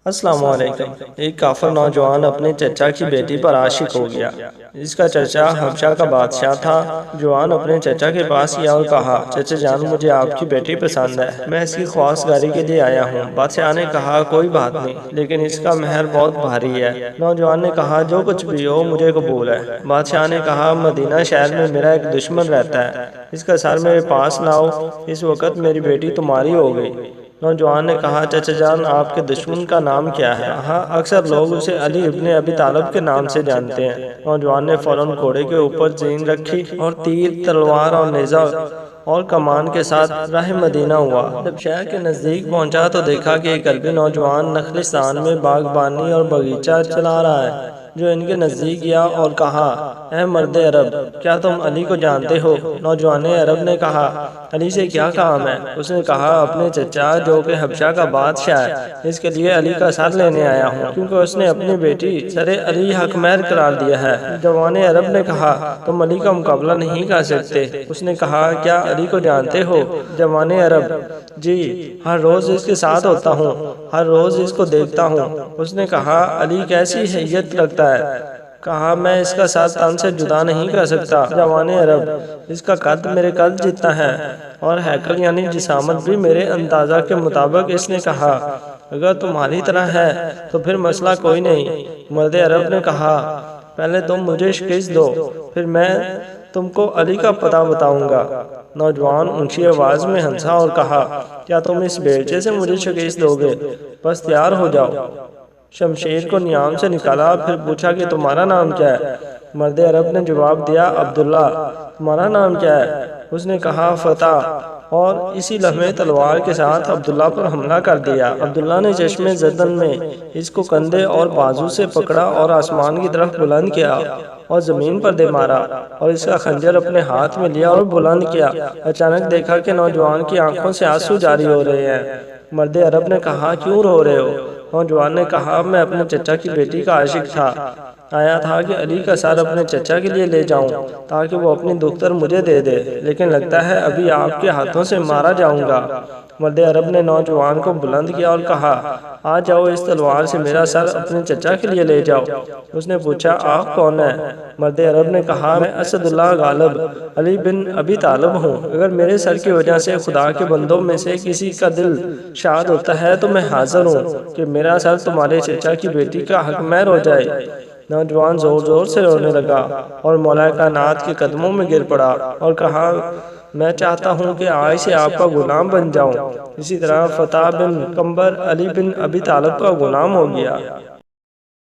السلام علیکم۔ ایک کافر نوجوان اپنے چچا کی بیٹی پر عاشق ہو گیا۔ اس کا چچا حبشہ کا بادشاہ تھا۔ جوان اپنے چچا کے پاس گیا اور کہا، چچا جان مجھے آپ کی بیٹی پسند ہے، میں اس کی خواستگاری کے لیے آیا ہوں۔ بادشاہ نے کہا کوئی بات نہیں، لیکن اس کا مہر بہت بھاری ہے۔ نوجوان نے کہا جو کچھ بھی ہو مجھے قبول ہے۔ بادشاہ نے کہا مدینہ شہر میں میرا ایک دشمن رہتا ہے، اس کا سر میرے پاس لاؤ، اس وقت میری بیٹی تمہاری ہو گئی۔ نوجوان نے کہا چچا جان آپ کے دشمن کا نام کیا ہے؟ اکثر لوگ اسے علی ابن ابی طالب کے نام سے جانتے ہیں۔ نوجوان نے فوراً گھوڑے کے اوپر زین رکھی اور تیر، تلوار اور نیزہ اور کمان کے ساتھ راہ مدینہ ہوا۔ جب شہر کے نزدیک پہنچا تو دیکھا کہ ایک عربی نوجوان نخلستان میں باغبانی اور باغیچہ چلا رہا ہے۔ جو ان کے نزدیک گیا اور کہا، اے مرد عرب، کیا تم علی کو جانتے ہو؟ نوجوان عرب نے کہا، علی سے کیا کام ہے؟ اس نے کہا اپنے چچا جو کہ حبشہ کا بادشاہ ہے، اس کے لیے علی کا سر لینے آیا ہوں، کیونکہ اس نے اپنی بیٹی سر علی حق مہر قرار دیا ہے۔ جوان عرب نے کہا تم علی کا مقابلہ نہیں کر سکتے۔ اس نے کہا کیا علی کو جانتے ہو؟ جوان عرب، جی، ہر روز اس کے ساتھ ہوتا ہوں، ہر روز اس کو دیکھتا ہوں۔ اس نے کہا علی کیسی حیثیت رکھتا ہے؟ کہا میں اس کا سر تن سے جدا نہیں کر سکتا۔ جوان عرب، اس کا قد میرے قد جتنا ہے اور ہیکل یعنی جسامت بھی میرے اندازہ کے مطابق۔ اس نے کہا اگر تمہاری طرح ہے تو پھر مسئلہ کوئی نہیں۔ مرد عرب نے کہا پہلے تم مجھے شکست دو، پھر میں تم کو علی کا پتہ بتاؤں گا۔ نوجوان اونچی آواز میں ہنسا اور کہا کیا تم اس بیلچے سے مجھے شکست دو گے؟ بس تیار ہو جاؤ۔ شمشیر کو نیام سے نکالا، پھر پوچھا کہ تمہارا نام کیا ہے؟ مرد عرب نے جواب دیا عبداللہ۔ تمہارا نام کیا ہے؟ اس نے کہا فتح، اور اسی لمحے تلوار کے ساتھ عبداللہ پر حملہ کر دیا۔ عبداللہ نے چشم زدن میں اس کو کندھے اور بازو سے پکڑا اور آسمان کی طرف بلند کیا اور زمین پر دے مارا، اور اس کا خنجر اپنے ہاتھ میں لیا اور بلند کیا۔ اچانک دیکھا کہ نوجوان کی آنکھوں سے آنسو جاری ہو رہے ہیں۔ مرد عرب نے کہا کیوں رو رہے ہو؟ نوجوان نے کہا میں اپنے چچا کی بیٹی کا عاشق تھا، آیا تھا کہ علی کا سر اپنے چچا کے لیے لے جاؤں تاکہ وہ اپنی دختر مجھے دے دے، لیکن لگتا ہے ابھی آپ کے ہاتھوں سے مارا جاؤں گا۔ مرد عرب نے نوجوان کو بلند کیا اور کہا آ جاؤ، اس تلوار سے میرا سر اپنے چچا کے لیے لے جاؤ۔ اس نے پوچھا آپ کون ہیں؟ مرد عرب نے کہا میں اسد اللہ غالب علی بن ابی طالب ہوں۔ اگر میرے سر کی وجہ سے خدا کے بندوں میں سے کسی کا دل شاد ہوتا ہے تو میں حاضر ہوں کہ میرا سر تمہارے چچا کی بیٹی کا حق مہر ہو جائے۔ نوجوان زور زور سے رونے لگا اور مولا کائنات کے قدموں میں گر پڑا اور کہا میں چاہتا ہوں کہ آج سے آپ کا غلام بن جاؤں۔ اسی طرح فتح بن قمبر علی بن ابی طالب کا غلام ہو گیا۔